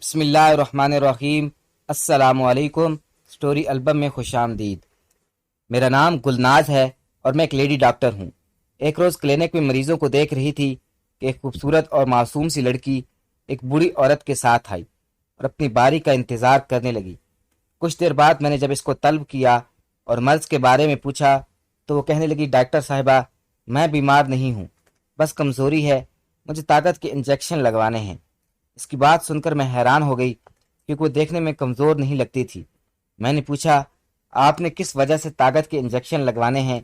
بسم اللہ الرحمن الرحیم۔ السلام علیکم۔ سٹوری البم میں خوش آمدید۔ میرا نام گلناز ہے اور میں ایک لیڈی ڈاکٹر ہوں۔ ایک روز کلینک میں مریضوں کو دیکھ رہی تھی کہ ایک خوبصورت اور معصوم سی لڑکی ایک بوڑھی عورت کے ساتھ آئی اور اپنی باری کا انتظار کرنے لگی۔ کچھ دیر بعد میں نے جب اس کو طلب کیا اور مرض کے بارے میں پوچھا تو وہ کہنے لگی، ڈاکٹر صاحبہ میں بیمار نہیں ہوں، بس کمزوری ہے، مجھے طاقت کے انجیکشن لگوانے ہیں۔ اس کی بات سن کر میں حیران ہو گئی کیونکہ وہ دیکھنے میں کمزور نہیں لگتی تھی۔ میں نے پوچھا، آپ نے کس وجہ سے طاقت کے انجیکشن لگوانے ہیں؟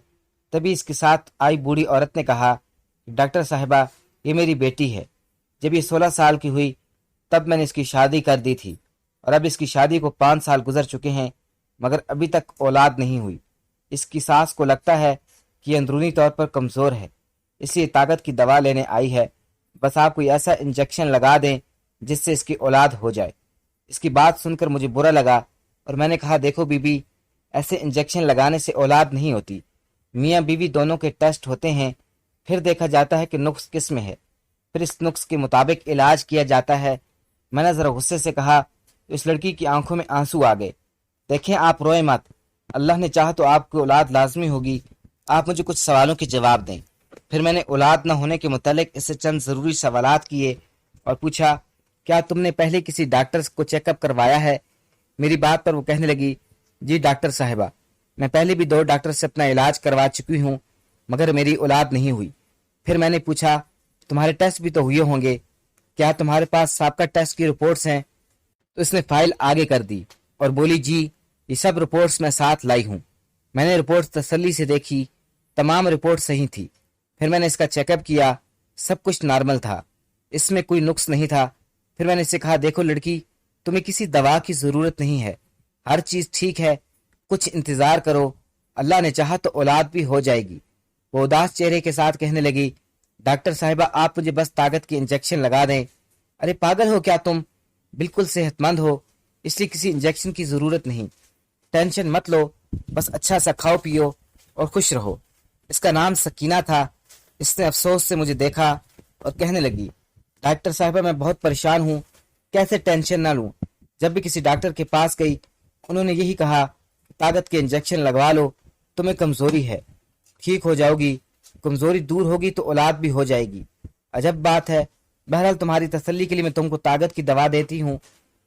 تبھی اس کے ساتھ آئی بوڑھی عورت نے کہا، ڈاکٹر صاحبہ یہ میری بیٹی ہے۔ جب یہ 16 سال کی ہوئی تب میں نے اس کی شادی کر دی تھی اور اب اس کی شادی کو 5 سال گزر چکے ہیں مگر ابھی تک اولاد نہیں ہوئی۔ اس کی ساس کو لگتا ہے کہ یہ اندرونی طور پر کمزور ہے، اس لیے طاقت کی دوا لینے آئی ہے، بس آپ کوئی ایسا انجیکشن لگا دیں جس سے اس کی اولاد ہو جائے۔ اس کی بات سن کر مجھے برا لگا اور میں نے کہا، دیکھو بی بی، ایسے انجیکشن لگانے سے اولاد نہیں ہوتی، میاں بیوی دونوں کے ٹیسٹ ہوتے ہیں، پھر دیکھا جاتا ہے کہ نقص کس میں ہے، پھر اس نقص کے مطابق علاج کیا جاتا ہے۔ میں نے ذرا غصے سے کہا، اس لڑکی کی آنکھوں میں آنسو آ گئے۔ دیکھیں آپ روئیں مت، اللہ نے چاہا تو آپ کو اولاد لازمی ہوگی، آپ مجھے کچھ سوالوں کے جواب دیں۔ پھر میں نے اولاد نہ ہونے کے متعلق اس سے چند ضروری سوالات کیے اور پوچھا، کیا تم نے پہلے کسی ڈاکٹر کو چیک اپ کروایا ہے؟ میری بات پر وہ کہنے لگی، جی ڈاکٹر صاحبہ، میں پہلے بھی 2 ڈاکٹر سے اپنا علاج کروا چکی ہوں مگر میری اولاد نہیں ہوئی۔ پھر میں نے پوچھا، تمہارے ٹیسٹ بھی تو ہوئے ہوں گے، کیا تمہارے پاس سابقہ ٹیسٹ کی رپورٹس ہیں؟ تو اس نے فائل آگے کر دی اور بولی، جی یہ سب رپورٹس میں ساتھ لائی ہوں۔ میں نے رپورٹس تسلی سے دیکھی، تمام رپورٹ صحیح تھی۔ پھر میں نے اس کا چیک اپ کیا، سب کچھ نارمل تھا، اس میں کوئی نقص نہیں تھا۔ پھر میں نے اسے کہا، دیکھو لڑکی، تمہیں کسی دوا کی ضرورت نہیں ہے، ہر چیز ٹھیک ہے، کچھ انتظار کرو، اللہ نے چاہا تو اولاد بھی ہو جائے گی۔ وہ اداس چہرے کے ساتھ کہنے لگی، ڈاکٹر صاحبہ آپ مجھے بس طاقت کی انجیکشن لگا دیں۔ ارے پاگل ہو کیا تم؟ بالکل صحت مند ہو، اس لیے کسی انجیکشن کی ضرورت نہیں، ٹینشن مت لو، بس اچھا سا کھاؤ پیو اور خوش رہو۔ اس کا نام سکینہ تھا۔ اس نے افسوس سے مجھے دیکھا اور کہنے لگی، ڈاکٹر صاحبہ میں بہت پریشان ہوں، کیسے ٹینشن نہ لوں؟ جب بھی کسی ڈاکٹر کے پاس گئی انہوں نے یہی کہا کہ طاقت کے انجیکشن لگوا لو، تمہیں کمزوری ہے، ٹھیک ہو جاؤ گی، کمزوری دور ہوگی تو اولاد بھی ہو جائے گی۔ عجب بات ہے، بہرحال تمہاری تسلی کے لیے میں تم کو طاقت کی دوا دیتی ہوں۔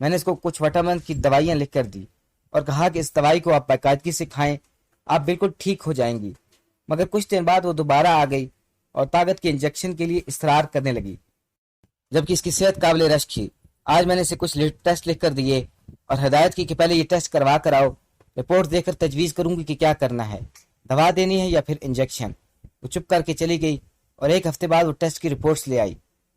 میں نے اس کو کچھ وٹامن کی دوائیاں لکھ کر دی اور کہا کہ اس دوائی کو آپ باقاعدگی سے کھائیں، آپ بالکل ٹھیک ہو جائیں گی۔ مگر کچھ دن بعد وہ دوبارہ آ گئی اور طاقت کے انجیکشن کے لیے اصرار کرنے لگی، جبکہ اس کی صحت قابل رشک تھی۔ آج میں نے اسے کچھ ٹیسٹ لکھ کر دیے اور ہدایت کی کہ پہلے یہ ٹیسٹ کروا کر آؤ، رپورٹ دیکھ کر تجویز کروں گی کہ کیا کرنا ہے، دوا دینی ہے یا پھر انجیکشن۔ وہ چپ کر کے چلی گئی اور 1 ہفتے بعد وہ ٹیسٹ کی رپورٹس لے آئی۔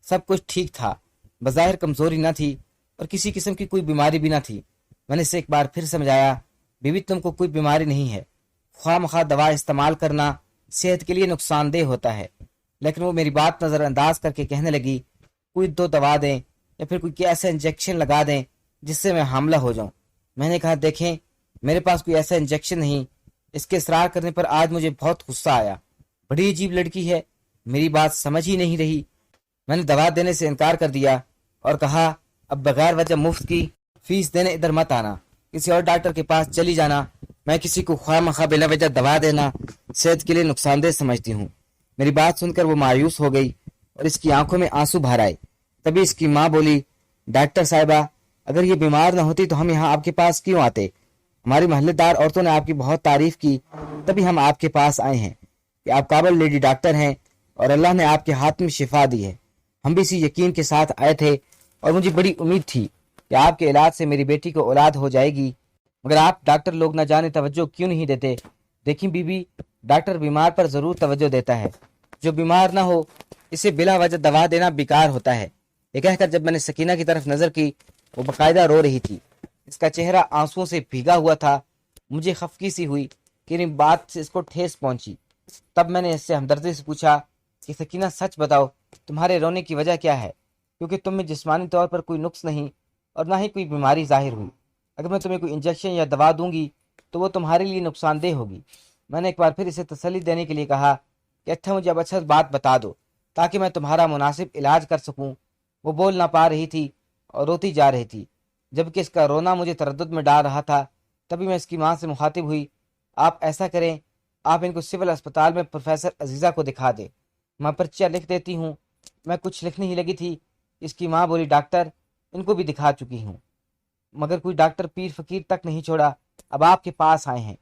سب کچھ ٹھیک تھا، بظاہر کمزوری نہ تھی اور کسی قسم کی کوئی بیماری بھی نہ تھی۔ میں نے اسے ایک بار پھر سمجھایا، بیوی تم کو کوئی بیماری نہیں ہے، خواہ مخواہ دوا استعمال کرنا صحت کے لیے نقصان دہ ہوتا ہے۔ لیکن وہ میری بات نظر انداز کر کے کہنے لگی، کوئی 2 دوا دیں یا پھر کوئی ایسا انجیکشن لگا دیں جس سے میں حاملہ ہو جاؤں۔ میں نے کہا، دیکھیں میرے پاس کوئی ایسا انجیکشن نہیں۔ اس کے اصرار کرنے پر آج مجھے بہت غصہ آیا، بڑی عجیب لڑکی ہے، میری بات سمجھ ہی نہیں رہی۔ میں نے دوا دینے سے انکار کر دیا اور کہا، اب بغیر وجہ مفت کی فیس دینے ادھر مت آنا، کسی اور ڈاکٹر کے پاس چلی جانا، میں کسی کو خواہ مخواہ بلا وجہ دوا دینا صحت کے لیے نقصان دہ سمجھتی ہوں۔ میری بات سن کر وہ مایوس ہو گئی اور اس کی آنکھوں میں آنسو بھر آئے۔ تبھی اس کی ماں بولی، ڈاکٹر صاحبہ اگر یہ بیمار نہ ہوتی تو ہم یہاں آپ کے پاس کیوں آتے؟ ہماری محلے دار عورتوں نے آپ کی بہت تعریف کی، تبھی ہم آپ کے پاس آئے ہیں کہ آپ قابل لیڈی ڈاکٹر ہیں اور اللہ نے آپ کے ہاتھ میں شفا دی ہے۔ ہم بھی اسی یقین کے ساتھ آئے تھے اور مجھے بڑی امید تھی کہ آپ کے علاج سے میری بیٹی کو اولاد ہو جائے گی، مگر آپ ڈاکٹر لوگ نہ جانے توجہ کیوں نہیں دیتے؟ دیکھیں بی بی، ڈاکٹر بیمار پر ضرور توجہ دیتا ہے، جو بیمار نہ ہو اسے بلا وجہ دوا دینا بیکار ہوتا ہے۔ یہ کہہ کر جب میں نے سکینہ کی طرف نظر کی، وہ باقاعدہ رو رہی تھی، اس کا چہرہ آنسوؤں سے بھیگا ہوا تھا۔ مجھے خفگی سی ہوئی کہ ان بات سے اس کو ٹھیس پہنچی۔ تب میں نے اس سے ہمدردی سے پوچھا کہ سکینہ سچ بتاؤ، تمہارے رونے کی وجہ کیا ہے؟ کیونکہ تم میں جسمانی طور پر کوئی نقص نہیں اور نہ ہی کوئی بیماری ظاہر ہوئی۔ اگر میں تمہیں کوئی انجیکشن یا دوا دوں گی تو وہ تمہارے لیے نقصان دہ ہوگی۔ میں نے ایک بار پھر اسے تسلی دینے کے لیے کہا کہ اچھا مجھے اب اچھا بات بتا دو تاکہ میں تمہارا مناسب علاج کر سکوں۔ وہ بول نہ پا رہی تھی اور روتی جا رہی تھی، جبکہ اس کا رونا مجھے تردد میں ڈال رہا تھا۔ تبھی میں اس کی ماں سے مخاطب ہوئی، آپ ایسا کریں، آپ ان کو سول اسپتال میں پروفیسر عزیزہ کو دکھا دیں، میں پرچہ لکھ دیتی ہوں۔ میں کچھ لکھنے ہی لگی تھی، اس کی ماں بولی، ڈاکٹر ان کو بھی دکھا چکی ہوں، مگر کوئی ڈاکٹر پیر فقیر تک نہیں چھوڑا، اب آپ کے پاس آئے ہیں۔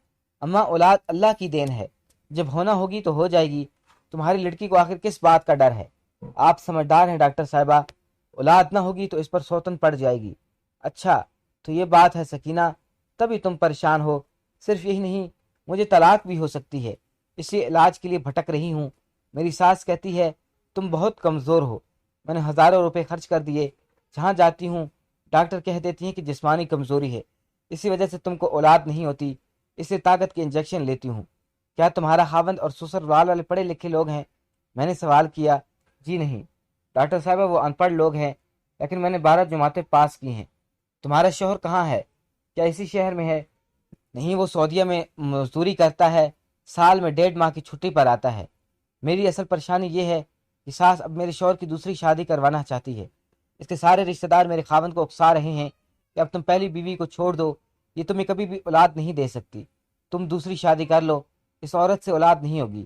اماں، اولاد اللہ کی دین ہے، جب ہونا ہوگی تو ہو جائے گی، تمہاری لڑکی کو آخر کس بات کا ڈر ہے؟ آپ سمجھدار ہیں ڈاکٹر صاحبہ، اولاد نہ ہوگی تو اس پر سوتن پڑ جائے گی۔ اچھا تو یہ بات ہے سکینہ، تبھی تم پریشان ہو؟ صرف یہی نہیں، مجھے طلاق بھی ہو سکتی ہے، اس لیے علاج کے لیے بھٹک رہی ہوں۔ میری ساس کہتی ہے تم بہت کمزور ہو، میں نے ہزاروں روپے خرچ کر دیے، جہاں جاتی ہوں ڈاکٹر کہہ دیتی ہیں کہ جسمانی کمزوری ہے، اسی وجہ سے تم کو اولاد نہیں ہوتی، اس لیے طاقت کے انجیکشن لیتی ہوں۔ کیا تمہارا خاوند اور سسرال والے پڑھے لکھے لوگ ہیں؟ میں نے سوال کیا۔ جی نہیں ڈاکٹر صاحبہ، وہ ان پڑھ لوگ ہیں، لیکن میں نے 12 جماعتیں پاس کی ہیں۔ تمہارا شوہر کہاں ہے؟ کیا اسی شہر میں ہے؟ نہیں، وہ سعودیہ میں مزدوری کرتا ہے، سال میں 1.5 ماہ کی چھٹی پر آتا ہے۔ میری اصل پریشانی یہ ہے کہ ساس اب میرے شوہر کی دوسری شادی کروانا چاہتی ہے۔ اس کے سارے رشتہ دار میرے خاوند کو اکسا رہے ہیں کہ اب تم پہلی بیوی کو چھوڑ دو، یہ تمہیں کبھی بھی اولاد نہیں دے سکتی، تم دوسری شادی کر لو، اس عورت سے اولاد نہیں ہوگی۔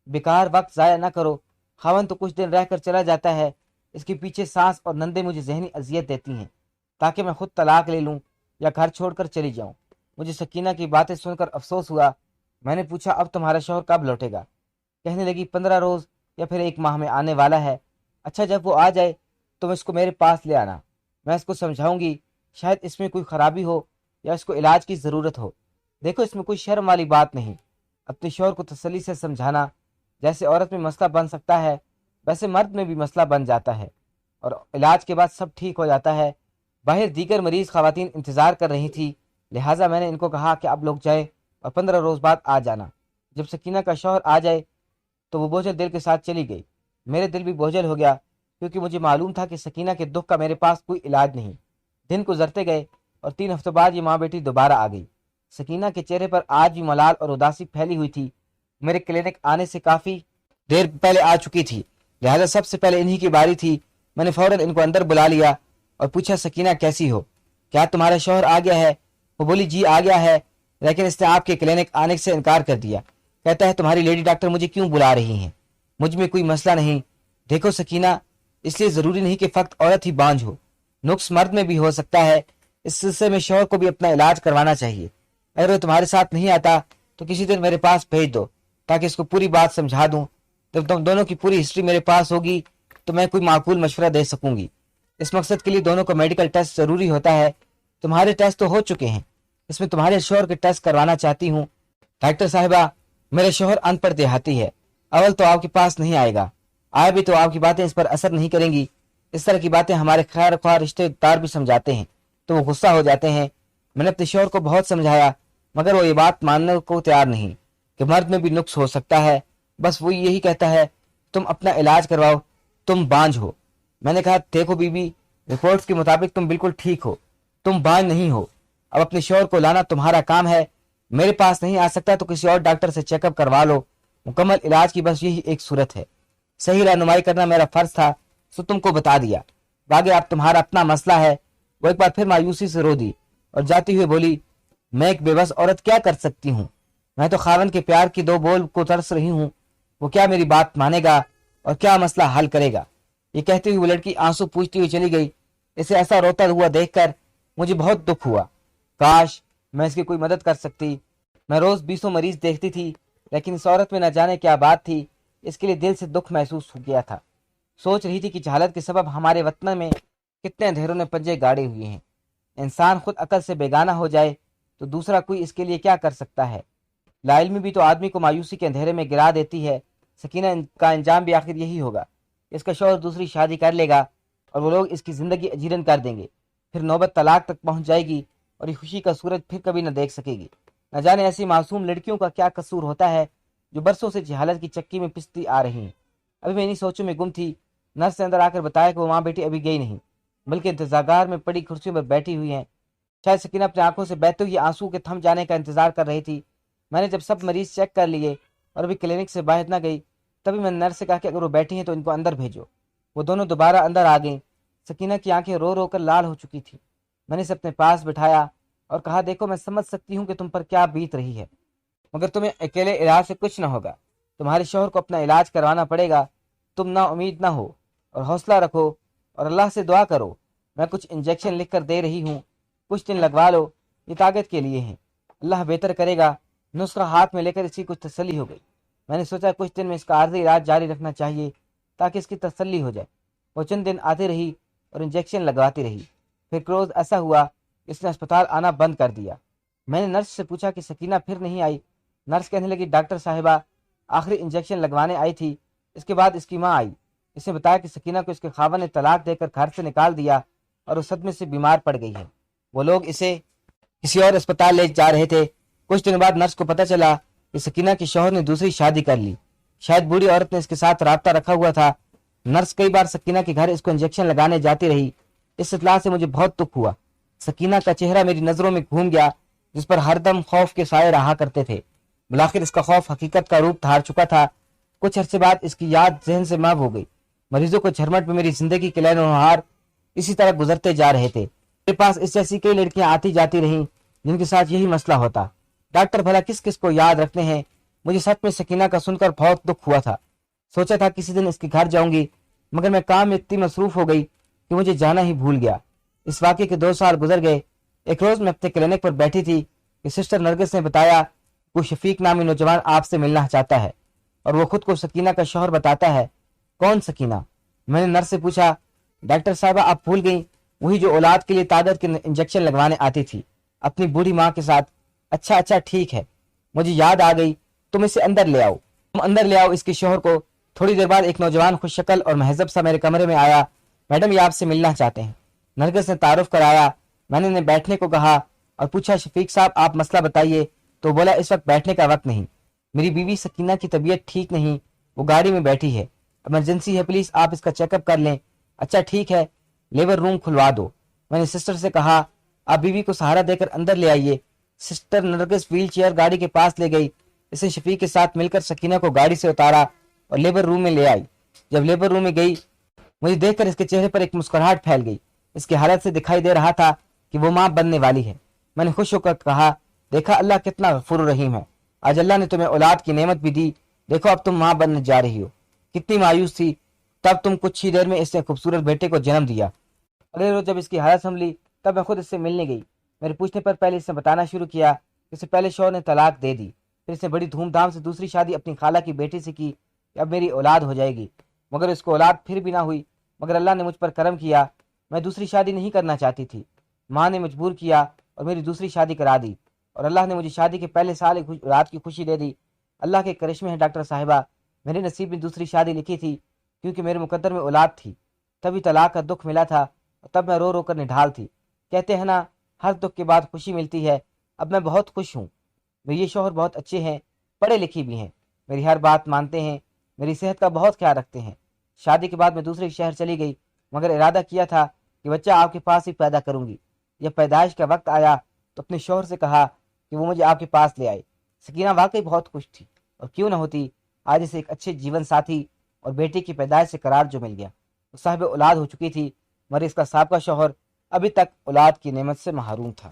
بیکار وقت ضائع نہ کرو، خاوند تو کچھ دن رہ کر چلا جاتا ہے، اس کے پیچھے ساس اور نندے مجھے ذہنی اذیت دیتی ہیں، تاکہ میں خود طلاق لے لوں یا گھر چھوڑ کر چلی جاؤں۔ مجھے سکینہ کی باتیں سن کر افسوس ہوا۔ میں نے پوچھا، اب تمہارا شوہر کب لوٹے گا؟ کہنے لگی 15 روز یا پھر 1 ماہ میں آنے والا ہے۔ اچھا، جب وہ آ جائے تم اس کو میرے پاس لے آنا، میں اس کو سمجھاؤں گی، شاید اس میں کوئی خرابی ہو یا اس کو علاج کی ضرورت ہو۔ دیکھو، اس میں کوئی شرم والی بات نہیں، اپنے شوہر کو تسلی سے سمجھانا، جیسے عورت میں مسئلہ بن سکتا ہے ویسے مرد میں بھی مسئلہ بن جاتا ہے، اور علاج کے بعد سب ٹھیک ہو جاتا ہے۔ باہر دیگر مریض خواتین انتظار کر رہی تھی، لہٰذا میں نے ان کو کہا کہ اب لوگ جائیں اور 15 روز بعد آ جانا۔ جب سکینہ کا شوہر آ جائے تو وہ بوجھل دل کے ساتھ چلی گئی۔ میرے دل بھی بوجھل ہو گیا، کیونکہ مجھے معلوم تھا کہ سکینہ کے دکھ کا میرے پاس کوئی علاج نہیں۔ دن گزرتے گئے اور 3 ہفتوں بعد یہ ماں بیٹی دوبارہ آ گئی۔ سکینہ کے چہرے پر آج بھی ملال اور اداسی پھیلی ہوئی تھی۔ میرے کلینک آنے سے کافی دیر پہلے آ چکی تھی، لہذا سب سے پہلے انہی کی باری تھی۔ میں نے فوراً ان کو اندر بلا لیا اور پوچھا، سکینہ کیسی ہو؟ کیا تمہارا شوہر آ گیا ہے؟ وہ بولی، جی آ گیا ہے، لیکن اس نے آپ کے کلینک آنے سے انکار کر دیا، کہتا ہے تمہاری لیڈی ڈاکٹر مجھے کیوں بلا رہی ہیں، مجھ میں کوئی مسئلہ نہیں۔ دیکھو سکینہ، اس لیے ضروری نہیں کہ فقط عورت ہی بانجھ ہو، نقص مرد میں بھی ہو سکتا ہے، اس سلسلے میں شوہر کو بھی اپنا علاج کروانا چاہیے۔ اگر وہ تمہارے ساتھ نہیں آتا تو کسی دن میرے پاس بھیج دو، تاکہ اس کو پوری بات سمجھا دوں۔ جب تم دونوں کی پوری ہسٹری میرے پاس ہوگی تو میں کوئی معقول مشورہ دے سکوں گی۔ اس مقصد کے لیے دونوں کو میڈیکل ٹیسٹ ضروری ہوتا ہے۔ تمہارے ٹیسٹ تو ہو چکے ہیں، اس میں تمہارے شوہر کے ٹیسٹ کروانا چاہتی ہوں۔ ڈاکٹر صاحبہ، میرے شوہر ان پڑھ دیہاتی ہے، اول تو آپ کے پاس نہیں آئے گا، آئے بھی تو آپ کی باتیں اس پر اثر نہیں کریں گی۔ اس طرح کی باتیں ہمارے خیر خواہ رشتے دار بھی سمجھاتے ہیں تو وہ غصہ ہو جاتے ہیں۔ میں نے اپنے شوہر کو بہت سمجھایا، مگر وہ یہ بات ماننے کو تیار نہیں کہ مرد میں بھی نقص ہو سکتا ہے، بس وہ یہی کہتا ہے تم اپنا علاج کرواؤ، تم بانجھ ہو۔ میں نے کہا، دیکھو بی بی، رپورٹس کے مطابق تم بالکل ٹھیک ہو، تم بانجھ نہیں ہو۔ اب اپنے شوہر کو لانا تمہارا کام ہے، میرے پاس نہیں آ سکتا تو کسی اور ڈاکٹر سے چیک اپ کروا لو، مکمل علاج کی بس یہی ایک صورت ہے۔ صحیح رہنمائی کرنا میرا فرض تھا، سو تم کو بتا دیا، باقی اب تمہارا اپنا مسئلہ ہے۔ وہ ایک بار پھر مایوسی سے رو دی اور جاتی ہوئے بولی، میں ایک بے بس عورت کیا کر سکتی ہوں، میں تو خاوند کے پیار کی 2 بول کو ترس رہی ہوں، وہ کیا میری بات مانے گا اور کیا مسئلہ حل کرے گا؟ یہ کہتی ہوئی وہ لڑکی آنسو پوچھتی ہوئی چلی گئی۔ اسے ایسا روتا ہوا دیکھ کر مجھے بہت دکھ ہوا، کاش میں اس کی کوئی مدد کر سکتی۔ میں روز 20 مریض دیکھتی تھی، لیکن اس عورت میں نہ جانے کیا بات تھی، اس کے لیے دل سے دکھ محسوس ہو گیا تھا۔ سوچ رہی تھی کہ جہالت کے سبب ہمارے وطن میں کتنے اندھیروں نے پنجے گاڑے ہوئے ہیں، انسان خود عقل سے بیگانہ ہو جائے تو دوسرا کوئی اس کے لیے کیا کر سکتا ہے۔ لا علمی بھی تو آدمی کو مایوسی کے اندھیرے میں گرا دیتی ہے۔ سکینہ کا انجام بھی آخر یہی ہوگا، اس کا شوہر دوسری شادی کر لے گا اور وہ لوگ اس کی زندگی اجیرن کر دیں گے، پھر نوبت طلاق تک پہنچ جائے گی اور یہ خوشی کا سورج پھر کبھی نہ دیکھ سکے گی۔ نہ جانے ایسی معصوم لڑکیوں کا کیا قصور ہوتا ہے جو برسوں سے جہالت کی چکی میں پستی آ رہی ہیں۔ ابھی میں انہی سوچوں میں گم تھی، نرس نے اندر آ کر بتایا کہ وہ ماں بیٹی ابھی گئی نہیں، بلکہ انتظار میں پڑی کرسیوں پر بیٹھی ہوئی ہیں۔ شاید سکینہ اپنی آنکھوں سے بہتے ہوئے آنسو کے تھم جانے کا انتظار کر رہی تھی۔ میں نے جب سب مریض چیک کر لیے اور ابھی کلینک سے باہر نہ گئی، تبھی میں نے نرس سے کہا کہ اگر وہ بیٹھی ہیں تو ان کو اندر بھیجو۔ وہ دونوں دوبارہ اندر آ گئیں۔ سکینہ کی آنکھیں رو رو کر لال ہو چکی تھی۔ میں نے اسے اپنے پاس بٹھایا اور کہا، دیکھو میں سمجھ سکتی ہوں کہ تم پر کیا بیت رہی ہے، مگر تمہیں اکیلے علاج سے کچھ نہ ہوگا، تمہارے شوہر کو اپنا علاج کروانا پڑے گا۔ تم نا امید نہ ہو اور حوصلہ رکھو اور اللہ سے دعا کرو۔ میں کچھ انجیکشن لکھ کر دے رہی ہوں، کچھ دن لگوا لو، یہ طاقت کے لیے ہیں، اللہ بہتر کرے گا۔ نسخہ ہاتھ میں لے کر اس کی کچھ تسلی ہو گئی۔ میں نے سوچا کچھ دن میں اس کا عارضی علاج جاری رکھنا چاہیے تاکہ اس کی تسلی ہو جائے۔ وہ چند دن آتی رہی اور انجیکشن لگواتی رہی۔ پھر ایک روز ایسا ہوا کہ اس نے اسپتال آنا بند کر دیا۔ میں نے نرس سے پوچھا کہ سکینہ پھر نہیں آئی۔ نرس کہنے لگی، ڈاکٹر صاحبہ آخری انجیکشن لگوانے آئی تھی، اس کے بعد اس کی ماں آئی۔ اس نے بتایا کہ سکینہ کو اس کے خاوند نے طلاق دے کر گھر سے نکال دیا اور اس صدمے سے بیمار پڑ گئی ہے۔ وہ لوگ اسے کسی اور اسپتال لے جا رہے تھے۔ کچھ دن بعد نرس کو پتہ چلا کہ سکینہ کے شوہر نے دوسری شادی کر لی۔ شاید بوڑھی عورت نے اس کے ساتھ رابطہ رکھا ہوا تھا۔ نرس کئی بار سکینہ کے گھر اس کو انجیکشن لگانے جاتی رہی۔ اس اطلاع سے مجھے بہت دکھ ہوا۔ سکینہ کا چہرہ میری نظروں میں گھوم گیا، جس پر ہر دم خوف کے سائے رہا کرتے تھے۔ بالآخر اس کا خوف حقیقت کا روپ دھار چکا تھا۔ کچھ عرصے بعد اس کی یاد ذہن سے محو ہو گئی۔ مریضوں کو جھرمٹ میں میری زندگی کے لہر و نہار اسی طرح گزرتے جا رہے تھے۔ میرے پاس اس جیسی کئی لڑکیاں آتی جاتی رہیں جن کے ساتھ یہی مسئلہ ہوتا۔ ڈاکٹر بھلا کس کس کو یاد رکھتے ہیں۔ مجھے سچ میں سکینہ کا سن کر بہت دکھ ہوا تھا۔ سوچا تھا کسی دن اس کے گھر جاؤں گی، مگر میں کام میں اتنی مصروف ہو گئی کہ مجھے جانا ہی بھول گیا۔ اس واقعے کے 2 سال گزر گئے۔ ایک روز میں اپنے کلینک پر بیٹھی تھی کہ سسٹر نرگس نے بتایا کہ شفیق نامی نوجوان آپ سے ملنا چاہتا ہے اور وہ خود کو سکینہ کا شوہر بتاتا ہے۔ کون سکینہ؟ میں نے نرس سے پوچھا۔ ڈاکٹر صاحبہ آپ بھول گئیں، وہی جو اولاد کے لیے طاقت کے انجیکشن لگوانے آتی تھی اپنی بوڑھی ماں کے ساتھ۔ اچھا ٹھیک ہے، مجھے یاد آ گئی، تم اسے اندر لے آؤ۔ تم اندر لے آؤ اس کے شوہر کو۔ تھوڑی دیر بعد ایک نوجوان خوش شکل اور مہذب سا میرے کمرے میں آیا۔ میڈم یہ آپ سے ملنا چاہتے ہیں۔ نرگس نے تعارف کرایا۔ میں نے انہیں بیٹھنے کو کہا اور پوچھا، شفیق صاحب آپ مسئلہ بتائیے۔ تو بولا، اس وقت بیٹھنے کا وقت نہیں، میری بیوی سکینہ کی طبیعت ٹھیک نہیں، وہ گاڑی میں بیٹھی ہے، ایمرجنسی ہے، پلیز آپ اس کا چیک اپ کر لیں۔ اچھا ٹھیک ہے، لیبر روم کھلوا دو۔ میں نے سسٹر سے کہا، آپ بیوی کو سہارا دے کر اندر لے آئیے۔ سسٹر نرگس ویل چیئر گاڑی کے پاس لے گئی۔ اسے شفیق کے ساتھ مل کر سکینہ کو گاڑی سے اتارا اور لیبر روم میں لے آئی۔ جب لیبر روم میں گئی، مجھے دیکھ کر اس کے چہرے پر ایک مسکراہٹ پھیل گئی۔ اس کی حالت سے دکھائی دے رہا تھا کہ وہ ماں بننے والی ہے۔ میں نے خوش ہو کر کہا، دیکھا اللہ کتنا غفور رحیم ہے، آج اللہ نے تمہیں اولاد کی نعمت بھی دی، دیکھو اب تم ماں بننے جا رہی ہو۔ کتنی مایوس تھی، تب تم کچھ ہی دیر میں اس نے خوبصورت بیٹے کو جنم دیا۔ اگلے روز جب اس کی حالت سنبھلی تب میں خود اس سے ملنے گئی۔ میرے پوچھنے پر پہلے اس نے بتانا شروع کیا کہ اس سے پہلے شوہر نے طلاق دے دی، پھر اس نے بڑی دھوم دھام سے دوسری شادی اپنی خالہ کی بیٹی سے کی کہ اب میری اولاد ہو جائے گی، مگر اس کو اولاد پھر بھی نہ ہوئی۔ مگر اللہ نے مجھ پر کرم کیا، میں دوسری شادی نہیں کرنا چاہتی تھی، ماں نے مجبور کیا اور میری دوسری شادی کرا دی، اور اللہ نے مجھے شادی کے پہلے سال ایک رات کی خوشی دے دی۔ اللہ کے کرشمے ہیں ڈاکٹر صاحبہ، میرے نصیب میں دوسری شادی لکھی تھی کیونکہ میرے مقدر میں اولاد تھی، تبھی طلاق کا دکھ ملا تھا اور تب میں رو رو کر نڈھال تھی۔ کہتے ہیں نا ہر دکھ کے بعد خوشی ملتی ہے، اب میں بہت خوش ہوں۔ میرے یہ شوہر بہت اچھے ہیں، پڑھے لکھے بھی ہیں، میری ہر بات مانتے ہیں، میری صحت کا بہت خیال رکھتے ہیں۔ شادی کے بعد میں دوسرے شہر چلی گئی، مگر ارادہ کیا تھا کہ بچہ آپ کے پاس ہی پیدا کروں گی۔ جب پیدائش کا وقت آیا تو اپنے شوہر سے کہا کہ وہ مجھے آپ کے پاس لے آئے۔ سکینہ واقعی بہت خوش تھی، اور کیوں نہ ہوتی، آج اسے ایک اچھے جیون ساتھی اور بیٹی کی پیدائش سے قرار جو مل گیا۔ وہ صاحب اولاد ہو چکی تھی، مگر اس کا سابقہ شوہر ابھی تک اولاد کی نعمت سے محروم تھا۔